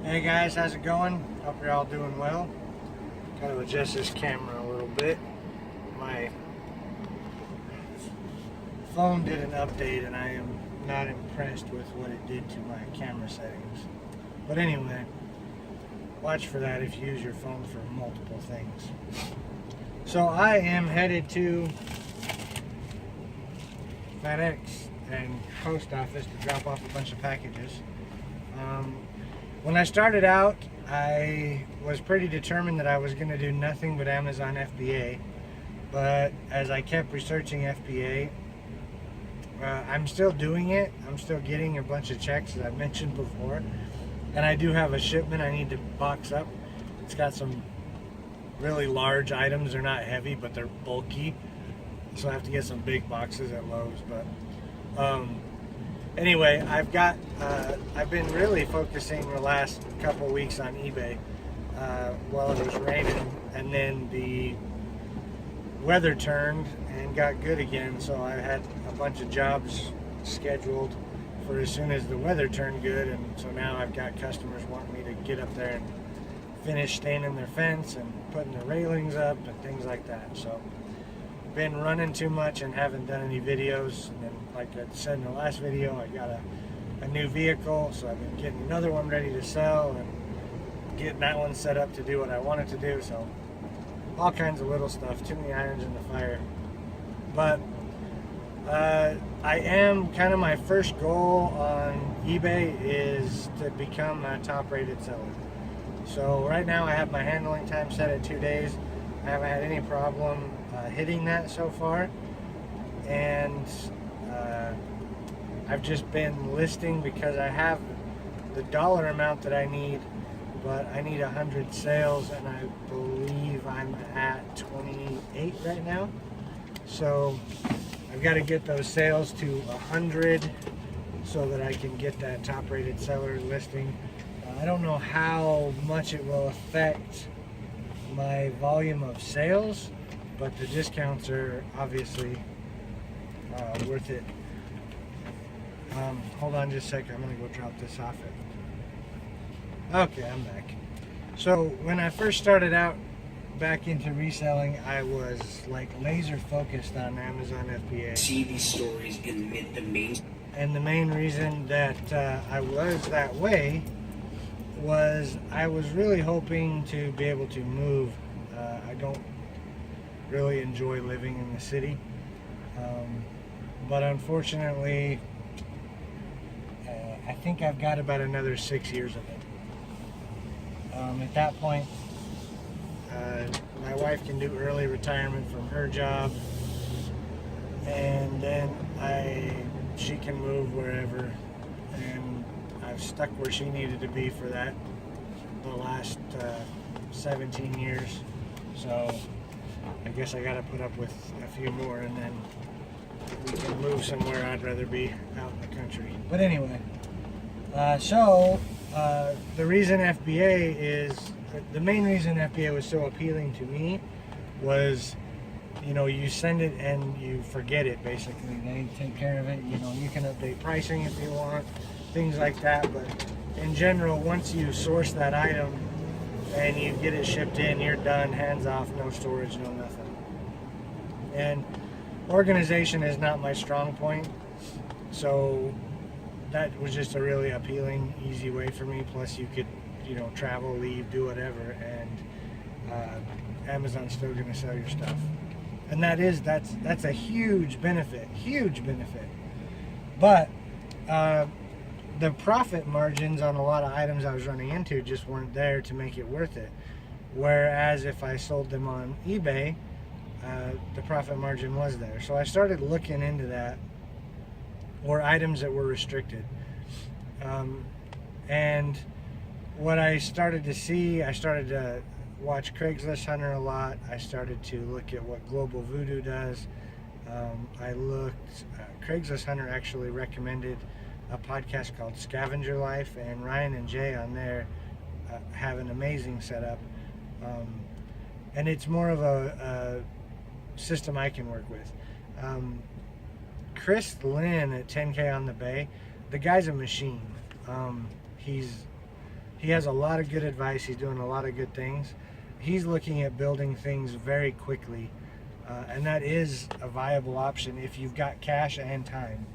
Hey guys, how's it going? Hope you're all doing well. Gotta adjust this camera a little bit. My phone did an update and I am not impressed with what it did to my camera settings. But anyway, watch for that if you use your phone for multiple things. So I am headed to FedEx and post office to drop off a bunch of packages. When I started out, I was pretty determined that I was going to do nothing but Amazon FBA, but as I kept researching FBA, I'm still doing it. I'm still getting a bunch of checks, as I mentioned before, and I do have a shipment I need to box up. It's got some really large items. They're not heavy, but they're bulky, so I have to get some big boxes at Lowe's. But anyway, I've been really focusing the last couple weeks on eBay while it was raining, and then the weather turned and got good again, so I had a bunch of jobs scheduled for as soon as the weather turned good, and so now I've got customers wanting me to get up there and finish staining their fence and putting the railings up and things like that. So been running too much and haven't done any videos. And then, like I said in the last video, I got a new vehicle, so I've been getting another one ready to sell and getting that one set up to do what I want it to do. So all kinds of little stuff, too many irons in the fire. But I am kind of, my first goal on eBay is to become a top rated seller. So right now I have my handling time set at 2 days. I haven't had any problem hitting that so far, and I've just been listing because I have the dollar amount that I need, but I need 100 sales, and I believe I'm at 28 right now. So I've got to get those sales to 100 so that I can get that top rated seller listing. I don't know how much it will affect my volume of sales, but the discounts are obviously worth it. Hold on just a second, I'm gonna go drop this off it. Okay, I'm back. So when I first started out back into reselling, I was like laser focused on Amazon FBA. See these stories in the main. And the main reason that I was that way was I was really hoping to be able to move. I don't really enjoy living in the city, but unfortunately I think I've got about another 6 years of it. At that point, my wife can do early retirement from her job, and then she can move wherever, and I've stuck where she needed to be for that the last 17 years. So I guess I got to put up with a few more, and then we can move somewhere I'd rather be out in the country. But anyway, the reason FBA is, the main reason FBA was so appealing to me was, you know, you send it and you forget it basically. They take care of it. You know, you can update pricing if you want, things like that. But in general, once you source that item and you get it shipped in, you're done, hands off, no storage, no nothing. And organization is not my strong point, so that was just a really appealing, easy way for me. Plus you could, you know, travel, leave, do whatever, and Amazon's still going to sell your stuff. And that's a huge benefit, but the profit margins on a lot of items I was running into just weren't there to make it worth it. Whereas if I sold them on eBay, the profit margin was there. So I started looking into that, or items that were restricted. And what I started to see, I started to watch Craigslist Hunter a lot. I started to look at what Global Voodoo does. Craigslist Hunter actually recommended a podcast called Scavenger Life, and Ryan and Jay on there have an amazing setup. And it's more of a system I can work with. Chris Lynn at 10K on the Bay, the guy's a machine. He's he has a lot of good advice. He's doing a lot of good things. He's looking at building things very quickly, and that is a viable option if you've got cash and time.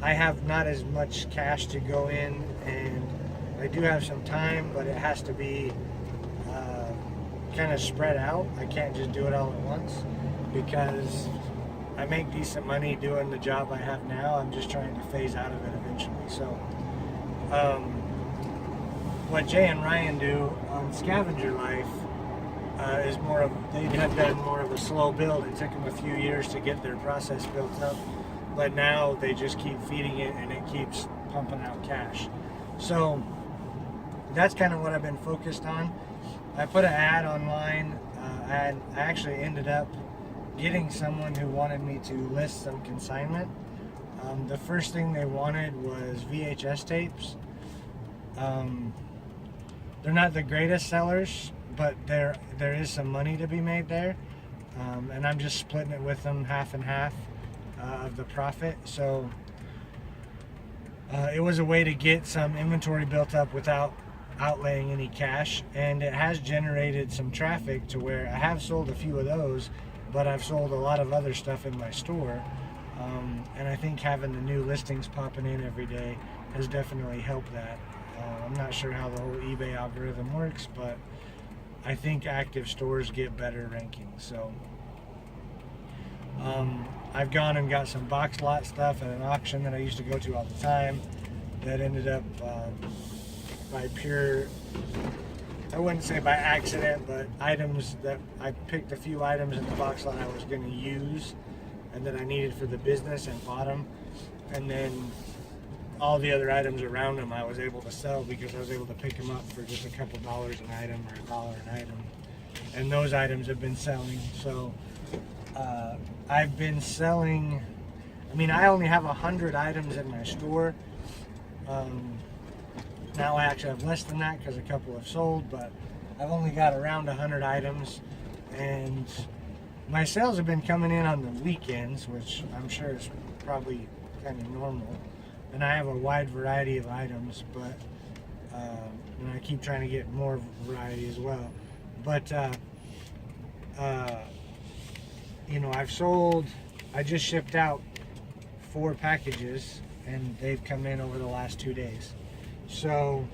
I have not as much cash to go in, and I do have some time, but it has to be kind of spread out. I can't just do it all at once because I make decent money doing the job I have now. I'm just trying to phase out of it eventually. So what Jay and Ryan do on Scavenger Life is more of, they have done more of a slow build. It took them a few years to get their process built up, but now they just keep feeding it and it keeps pumping out cash. So that's kind of what I've been focused on. I put an ad online, and I actually ended up getting someone who wanted me to list some consignment. The first thing they wanted was VHS tapes. They're not the greatest sellers, but there is some money to be made there, and I'm just splitting it with them half and half of the profit. So it was a way to get some inventory built up without outlaying any cash, and it has generated some traffic to where I have sold a few of those, but I've sold a lot of other stuff in my store, and I think having the new listings popping in every day has definitely helped that. I'm not sure how the whole eBay algorithm works, but I think active stores get better rankings. So I've gone and got some box lot stuff at an auction that I used to go to all the time that ended up by pure, I wouldn't say by accident, but items that I picked a few items in the box lot I was going to use and that I needed for the business and bought them, and then all the other items around them I was able to sell because I was able to pick them up for just a couple dollars an item or $1 an item, and those items have been selling. So I've been selling, I mean, I only have 100 items in my store. Now I actually have less than that because a couple have sold, but I've only got around 100 items, and my sales have been coming in on the weekends, which I'm sure is probably kind of normal, and I have a wide variety of items, but and I keep trying to get more variety as well. But you know, I just shipped out 4 packages, and they've come in over the last 2 days. So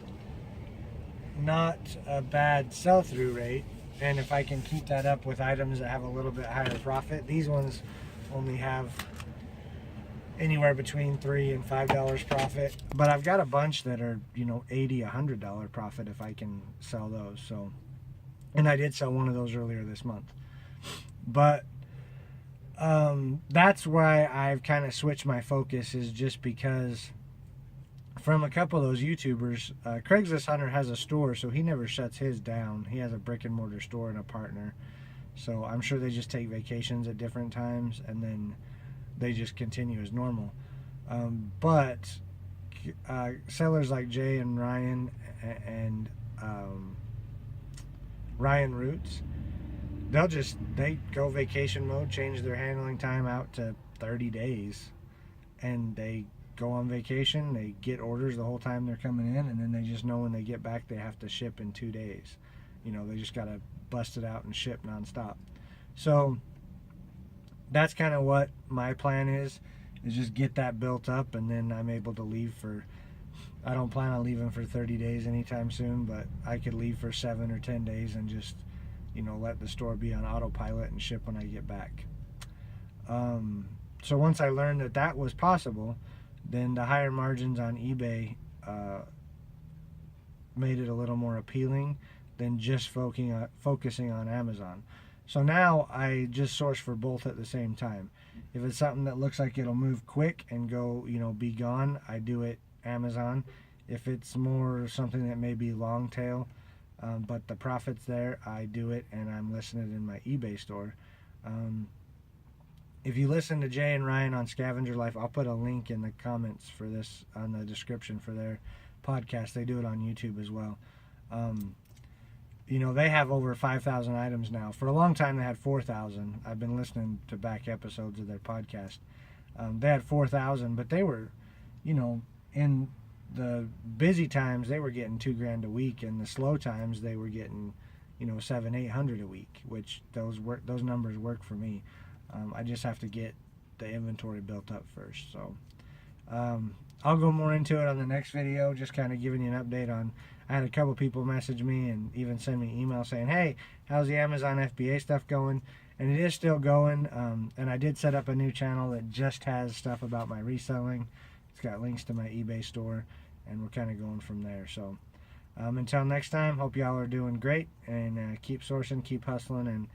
not a bad sell-through rate, and if I can keep that up with items that have a little bit higher profit, these ones only have anywhere between $3 and $5 profit, but I've got a bunch that are, you know, $80, $100 profit if I can sell those. So, and I did sell one of those earlier this month, but that's why I've kind of switched my focus, is just because from a couple of those YouTubers, Craigslist Hunter has a store, so he never shuts his down. He has a brick and mortar store and a partner, so I'm sure they just take vacations at different times and then they just continue as normal. But sellers like Jay and Ryan and Ryan Roots, they go vacation mode, change their handling time out to 30 days, and they go on vacation, they get orders the whole time they're coming in, and then they just know when they get back they have to ship in 2 days. You know, they just got to bust it out and ship nonstop. So that's kind of what my plan is just get that built up, and then I'm able to leave for, I don't plan on leaving for 30 days anytime soon, but I could leave for 7 or 10 days and just, you know, let the store be on autopilot and ship when I get back. So once I learned that that was possible, then the higher margins on eBay made it a little more appealing than just focusing on Amazon. So now I just source for both at the same time. If it's something that looks like it'll move quick and go, you know, be gone, I do it Amazon. If it's more something that may be long tail, but the profit's there, I do it and I'm listing it in my eBay store. If you listen to Jay and Ryan on Scavenger Life, I'll put a link in the comments for this on the description for their podcast. They do it on YouTube as well. You know, they have over 5,000 items now. For a long time, they had 4,000. I've been listening to back episodes of their podcast. They had 4,000, but they were, you know, in the busy times they were getting $2,000 a week, and the slow times they were getting, you know, 700-800 a week, which those numbers work for me. I just have to get the inventory built up first. So I'll go more into it on the next video, just kind of giving you an update on. I had a couple people message me and even send me emails saying, hey, how's the Amazon FBA stuff going? And it is still going, and I did set up a new channel that just has stuff about my reselling. It's got links to my eBay store, and we're kind of going from there. So until next time, hope y'all are doing great, and keep sourcing, keep hustling, and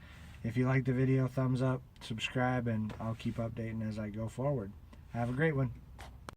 if you like the video, thumbs up, subscribe, and I'll keep updating as I go forward. Have a great one.